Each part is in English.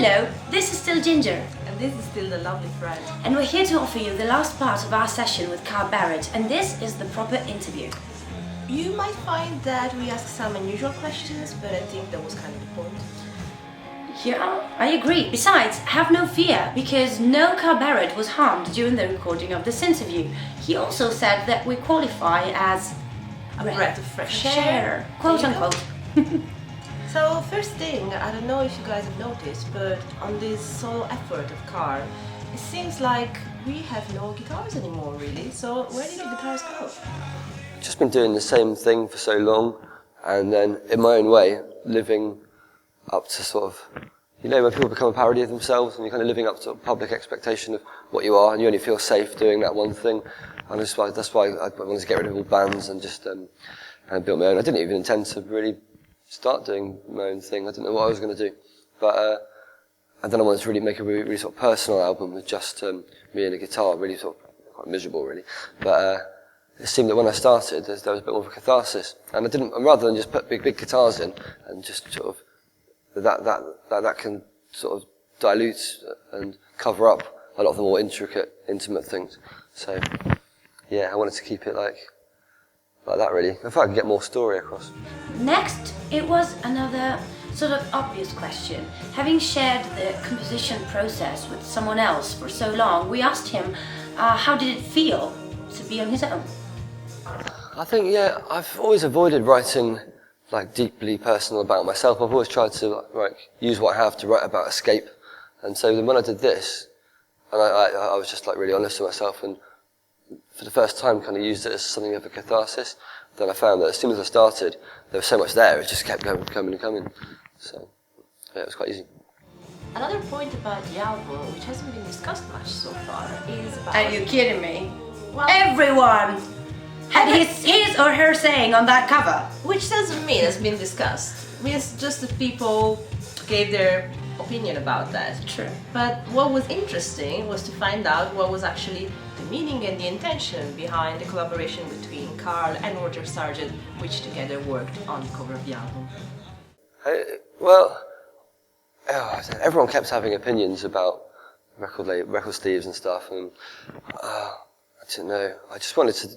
Hello, this is still Ginger. And this is still the lovely Fred. And we're here to offer you the last part of our session with Barât, and this is the proper interview. You might find that we ask some unusual questions, but I think that was kind of the point. Yeah, I agree. Besides, have no fear, because no Barât was harmed during the recording of this interview. He also said that we qualify as a breath of fresh air, quote unquote. So first thing, I don't know if you guys have noticed, but on this solo effort of Car, it seems like we have no guitars anymore really. So where did the guitars go? Just been doing the same thing for so long, and then in my own way, living up to sort of, you know, when people become a parody of themselves and you're kind of living up to a public expectation of what you are, and you only feel safe doing that one thing. And that's why I wanted to get rid of all bands and just and build my own. I didn't even intend to really start doing my own thing. I didn't know what I was going to do, but and then I wanted to really make a really sort of personal album with just me and a guitar, really sort of quite miserable, really. But it seemed that when I started, there was a bit more of a catharsis, and I didn't. And rather than just put big guitars in and just sort of that can sort of dilute and cover up a lot of the more intricate, intimate things. So yeah, I wanted to keep it like that really. If I could get more story across. Next, it was another sort of obvious question. Having shared the composition process with someone else for so long, we asked him how did it feel to be on his own? I think, yeah, I've always avoided writing like deeply personal about myself. I've always tried to like use what I have to write about escape. And so then when I did this, and I was just like really honest with myself, and for the first time kind of used it as something of a catharsis. Then I found that as soon as I started, there was so much there, it just kept coming and coming. So yeah, it was quite easy. Another point about the album, which hasn't been discussed much so far, is about... Are you kidding me? Well, everyone had his or her saying on that cover. Which doesn't mean it's been discussed. It means just that people gave their opinion about that. True. But what was interesting was to find out what was actually the meaning and the intention behind the collaboration between Carl and Roger Sargent, which together worked on the cover of the album. Everyone kept having opinions about record sleeves and stuff, and I didn't know. I just wanted to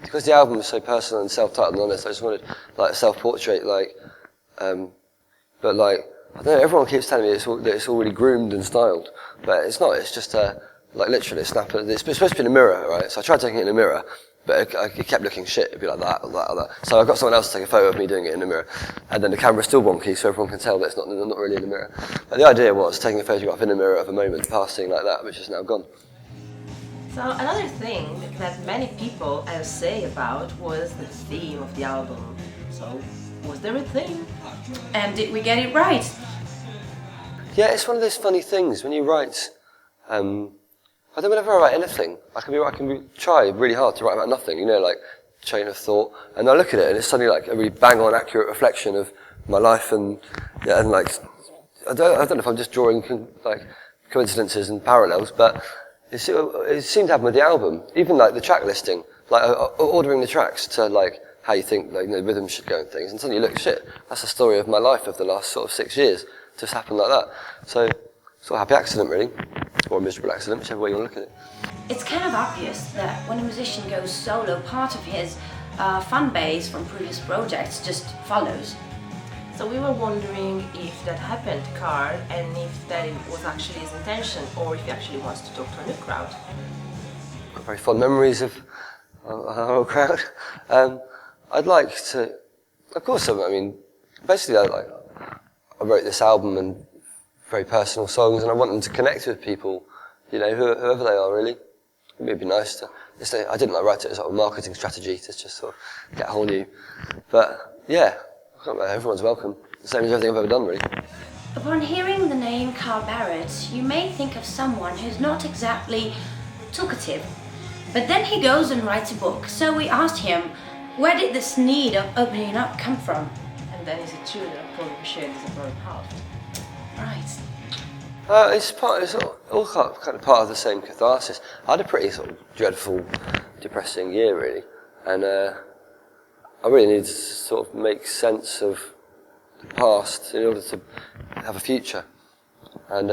because the album was so personal and self-titled and honest. I just wanted like a self-portrait, but like I don't know. Everyone keeps telling me that it's all really groomed and styled, but it's not. It's just like literally snap. It's supposed to be in a mirror, right? So I tried taking it in a mirror, but it kept looking shit. It'd be like that, or that, or that. So I got someone else to take a photo of me doing it in the mirror, and then the camera's still wonky, so everyone can tell that it's not really in the mirror. But the idea was taking a photograph in the mirror of a moment passing like that, which is now gone. So another thing that many people say about was the theme of the album. So was there a theme? And did we get it right? Yeah, it's one of those funny things when you write. I don't whenever I write anything, I can try really hard to write about nothing. You know, like chain of thought, and I look at it and it's suddenly like a really bang-on, accurate reflection of my life, and like I don't know if I'm just drawing like coincidences and parallels, but it seemed to happen with the album. Even like the track listing, like ordering the tracks to like how you think like the rhythm should go and things, and suddenly you look, shit, that's the story of my life of the last sort of 6 years. Just happened like that. So sort of happy accident really, or a miserable accident, whichever way you want to look at it. It's kind of obvious that when a musician goes solo, part of his fan base from previous projects just follows. So we were wondering if that happened to Carl, and if that was actually his intention, or if he actually wants to talk to a new crowd. Got very fond memories of our old crowd. I'd like to, of course, I mean, basically I wrote this album and very personal songs, and I want them to connect with people, you know, whoever they are really. It'd be nice to, I didn't like write it as a marketing strategy to just sort of get a whole new, but yeah, everyone's welcome. The same as everything I've ever done really. Upon hearing the name Barât, you may think of someone who's not exactly talkative, but then he goes and writes a book, so we asked him, where did this need of opening up come from? And then is it true that Paul shared his bird half? Right. It's all kind of part of the same catharsis. I had a pretty sort of dreadful, depressing year really, and I really needed to sort of make sense of the past in order to have a future. and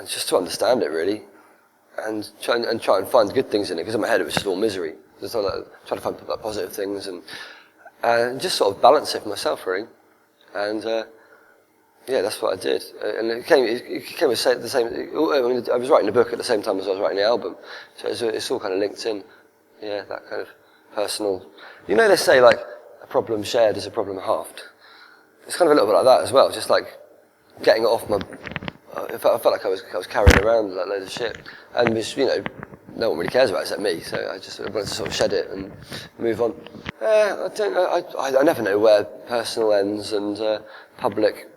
just to understand it really, and try and find good things in it, because in my head it was just all misery. Just trying to find like, positive things and just sort of balance it for myself really, and yeah, that's what I did. And it came the same. I mean, I was writing the book at the same time as I was writing the album, so it's all kind of linked in. Yeah, that kind of personal. You know, they say like a problem shared is a problem halved. It's kind of a little bit like that as well. Just like getting it off my. I felt like I was carrying around like loads of shit, and just, you know, no one really cares about it except me. So I just wanted to sort of shed it and move on. I never know where personal ends and public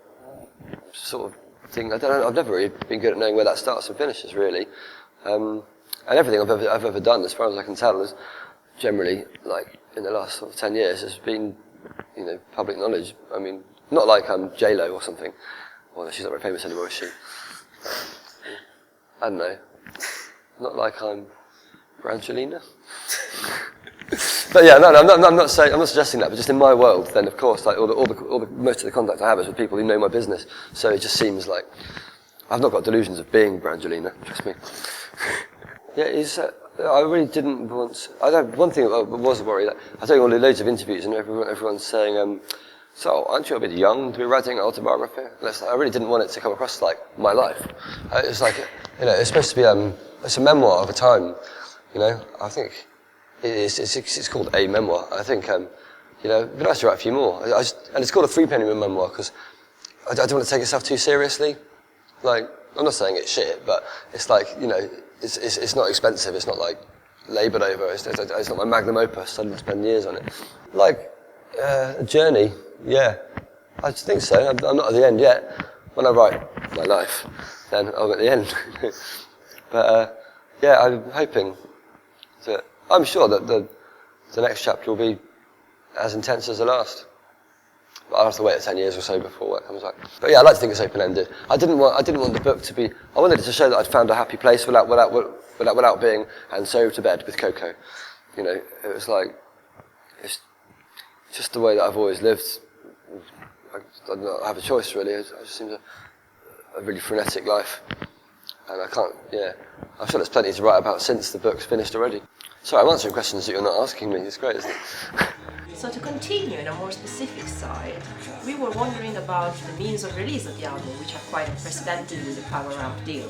sort of thing. I don't know. I've never really been good at knowing where that starts and finishes really. And everything I've ever done, as far as I can tell, is generally like in the last sort of 10 years has been, you know, public knowledge. I mean, not like I'm J-Lo or something. Well, she's not very famous anymore, is she? I don't know. Not like I'm Brangelina. But yeah, no, I'm not suggesting that. But just in my world, then of course, like all the most of the contact I have is with people who know my business. So it just seems like I've not got delusions of being Brangelina. Trust me. Yeah, I really didn't want. One thing that was a worry. That I was doing loads of interviews, and everyone's saying, "So, aren't you a bit young to be writing an autobiography?" And I really didn't want it to come across like my life. It's like, you know, it's supposed to be it's a memoir of a time. You know, I think. It's called a memoir. I think, you know, it'd be nice to write a few more. And it's called a 3-penny memoir because I don't want to take itself too seriously. Like, I'm not saying it's shit, but it's like, you know, it's not expensive. It's not like laboured over. It's not my magnum opus. I didn't spend years on it. Like a journey, yeah, I think so. I'm not at the end yet. When I write my life, then I'm at the end. But yeah, I'm hoping that. I'm sure that the next chapter will be as intense as the last. But I'll have to wait 10 years or so before that comes out. But yeah, I like to think it's open-ended. I didn't want the book to be. I wanted it to show that I'd found a happy place without being and so to bed with Coco. You know, it was like it's just the way that I've always lived. I don't have a choice really. It just seems a really frenetic life, and I can't. Yeah, I'm sure there's plenty to write about since the book's finished already. Sorry, I'm answering questions that you're not asking me. It's great, isn't it? So to continue in a more specific side, we were wondering about the means of release of the album, which are quite unprecedented with the Power Ramp deal,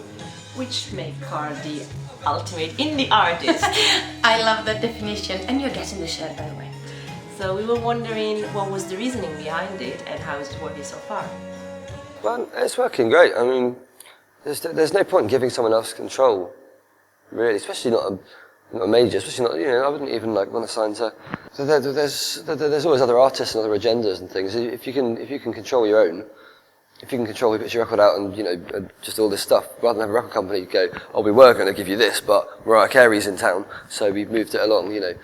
which make Carl the ultimate indie artist. I love that definition, and you're getting the shirt, by the way. So we were wondering what was the reasoning behind it and how is it working so far? Well, it's working great. I mean, there's no point in giving someone else control, really, especially not a major, especially not, you know, I wouldn't even like want to sign to. So there's always other artists and other agendas and things. If you can control your own, if you can control who puts your record out and, you know, just all this stuff, rather than have a record company go, oh, we were going to give you this, but Mariah Carey's in town, so we've moved it along, you know,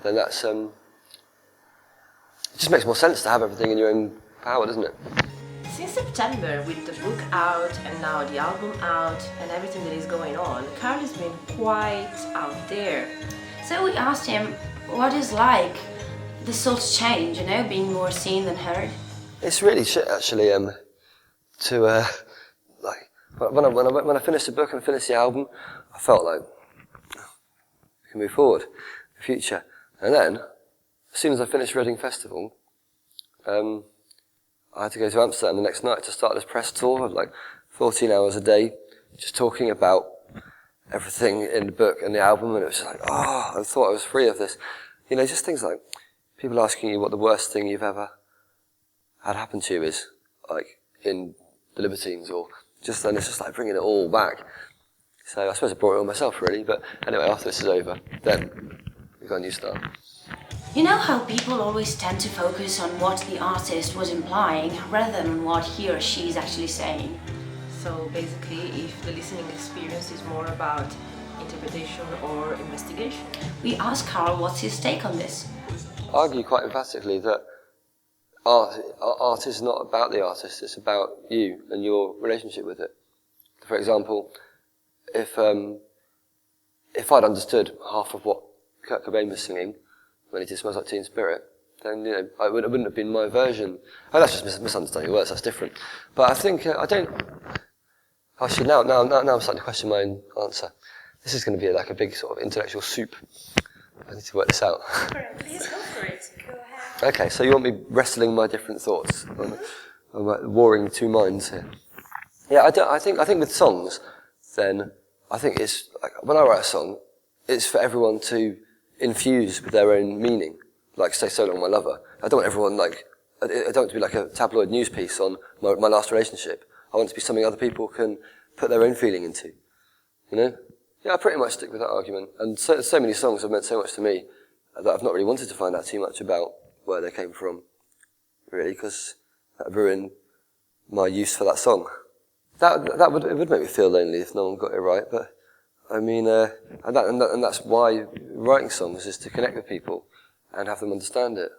then that's it just makes more sense to have everything in your own power, doesn't it? Since September, with the book out and now the album out and everything that is going on, Carl has been quite out there. So we asked him what is like this sort of change, you know, being more seen than heard. It's really shit, actually. Like when I finished the book and finished the album, I felt like we can move forward, the future. And then, as soon as I finished Reading Festival, I had to go to Amsterdam the next night to start this press tour of like 14 hours a day, just talking about everything in the book and the album, and it was just like, oh, I thought I was free of this. You know, just things like people asking you what the worst thing you've ever had happen to you is, like in the Libertines, or just then it's just like bringing it all back. So I suppose I brought it on myself really, but anyway, after this is over, then we've got a new start. You know how people always tend to focus on what the artist was implying rather than on what he or she is actually saying? So basically, if the listening experience is more about interpretation or investigation. We asked Carl what's his take on this. I argue quite emphatically that art is not about the artist, it's about you and your relationship with it. For example, if I'd understood half of what Kurt Cobain was singing when he did Smells Like Teen Spirit, then it wouldn't have been my version. Oh, that's just misunderstanding words. That's different. But I think I don't. Actually, now I'm starting to question my own answer. This is going to be like a big sort of intellectual soup. I need to work this out. Please go for it. Go ahead. Okay, so you want me wrestling my different thoughts, warring two minds here. Yeah, I think with songs, then I think it's like, when I write a song, it's for everyone to infuse with their own meaning. Like say "So Long My Lover." I don't want everyone I don't want it to be like a tabloid news piece on my last relationship. I want it to be something other people can put their own feeling into. You know? Yeah, I pretty much stick with that argument. And so many songs have meant so much to me that I've not really wanted to find out too much about where they came from, really, because that ruined my use for that song. It would make me feel lonely if no one got it right, but I mean, and that's why writing songs is to connect with people and have them understand it.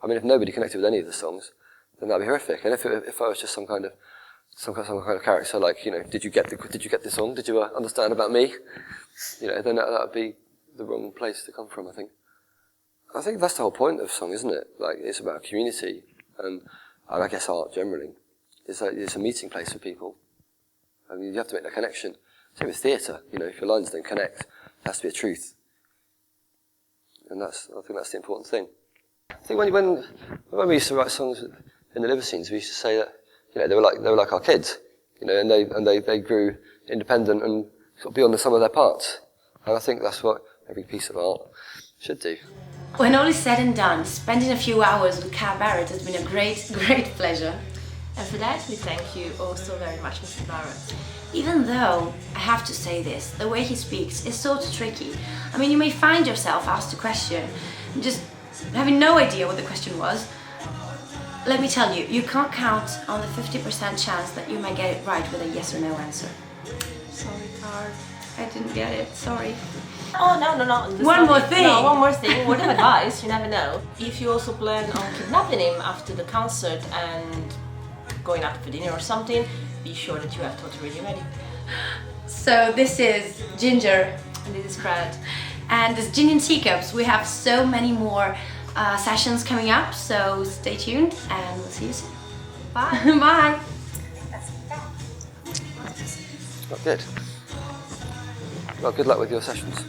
I mean, if nobody connected with any of the songs, then that'd be horrific. And if I was just some kind of character, like, you know, did you get the song? Did you understand about me? You know, then that would be the wrong place to come from, I think. I think that's the whole point of song, isn't it? Like, it's about community, and I guess art generally. It's a meeting place for people. I mean, you have to make that connection. Same with theatre, you know, if your lines don't connect, it has to be a truth. And I think that's the important thing. I think when we used to write songs in the Libertines, we used to say that, you know, they were like our kids, you know, and they grew independent and sort of beyond the sum of their parts. And I think that's what every piece of art should do. When all is said and done, spending a few hours with Carl Barât has been a great pleasure. And for that, we thank you also very much, Mr. Barât. Even though, I have to say this, the way he speaks is sort of tricky. I mean, you may find yourself asked a question, just having no idea what the question was. Let me tell you, you can't count on the 50% chance that you may get it right with a yes or no answer. Sorry, Carl. I didn't get it, sorry. Oh, no. One more thing. No, one more thing. Word of advice, you never know. If you also plan on kidnapping him after the concert and going out for dinner or something, be sure that you have Total Radio ready. So this is Ginger. And this is Fred. And this Gin and Teacups, we have so many more sessions coming up, so stay tuned and we'll see you soon. Bye. Bye. Well, good. Well, good luck with your sessions.